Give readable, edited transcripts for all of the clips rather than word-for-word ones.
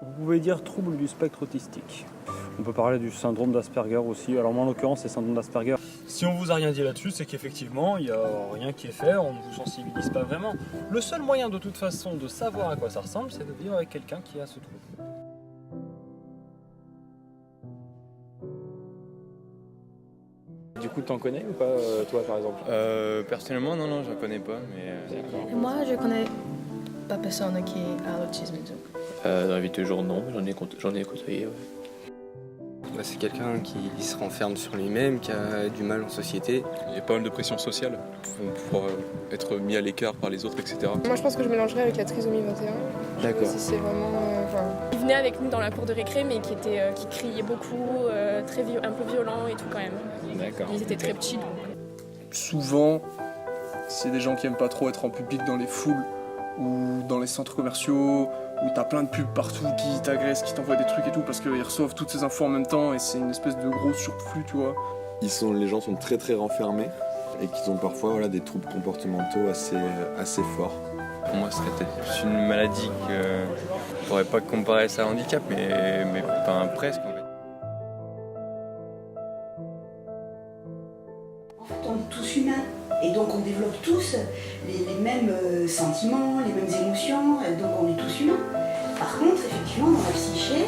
Vous pouvez dire trouble du spectre autistique. On peut parler du syndrome d'Asperger aussi. Alors moi en l'occurrence c'est syndrome d'Asperger. Si on vous a rien dit là-dessus, c'est qu'effectivement il n'y a rien qui est fait, on ne vous sensibilise pas vraiment. Le seul moyen de toute façon de savoir à quoi ça ressemble, c'est de vivre avec quelqu'un qui a ce trouble. Du coup, t'en connais ou pas, toi par exemple? Personnellement, non, je connais pas, mais... Moi, je connais pas personne qui a l'autisme. Dans la vie de tous les jours, non, mais j'en ai côtoyé, ouais. Bah, c'est quelqu'un qui se renferme sur lui-même, qui a du mal en société. Il y a pas mal de pression sociale pour être mis à l'écart par les autres, etc. Moi, je pense que je mélangerais avec la trisomie 21. D'accord. Si c'est vraiment... Il venait avec nous dans la cour de récré, mais qui criait beaucoup, un peu violent et tout quand même. D'accord. Ils étaient très petits. Donc. Souvent, c'est des gens qui aiment pas trop être en public dans les foules ou dans les centres commerciaux où t'as plein de pubs partout qui t'agressent, qui t'envoient des trucs et tout parce qu'ils reçoivent toutes ces infos en même temps et c'est une espèce de gros surflux, tu vois. Les gens sont très très renfermés et qu'ils ont parfois des troubles comportementaux assez forts. Pour moi, ce serait peut-être une maladie que je pourrais pas comparer ça à un handicap, mais enfin, presque en fait. En fait, on est tous humains et donc on développe tous les mêmes sentiments, les mêmes émotions, donc on est tous humains. Par contre, effectivement, dans la psyché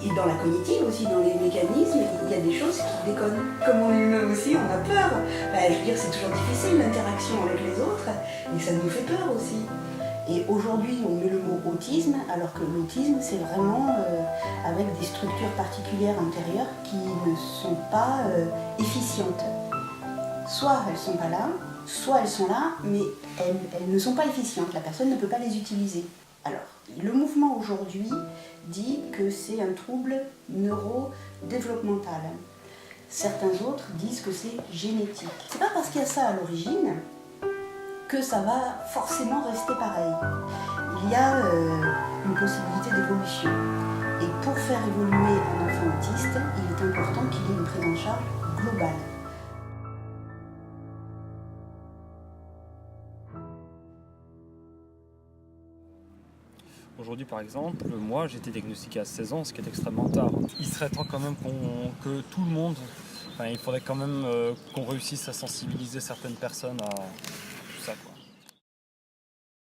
et dans la cognitive aussi, dans les mécanismes, il y a des choses qui déconnent. Comme on est humain aussi, on a peur. Je veux dire, c'est toujours difficile l'interaction avec les autres et ça nous fait peur aussi. Et aujourd'hui, on met le mot autisme, alors que l'autisme, c'est vraiment avec des structures particulières intérieures qui ne sont pas efficientes. Soit elles ne sont pas là, soit elles sont là, mais elles ne sont pas efficientes. La personne ne peut pas les utiliser. Alors, le mouvement aujourd'hui dit que c'est un trouble neurodéveloppemental. Certains autres disent que c'est génétique. C'est pas parce qu'il y a ça à l'origine que ça va forcément rester pareil. Il y a une possibilité d'évolution. Et pour faire évoluer un enfant autiste, il est important qu'il ait une prise en charge globale. Aujourd'hui par exemple, moi j'ai été diagnostiqué à 16 ans, ce qui est extrêmement tard. Il serait temps quand même que tout le monde, il faudrait quand même qu'on réussisse à sensibiliser certaines personnes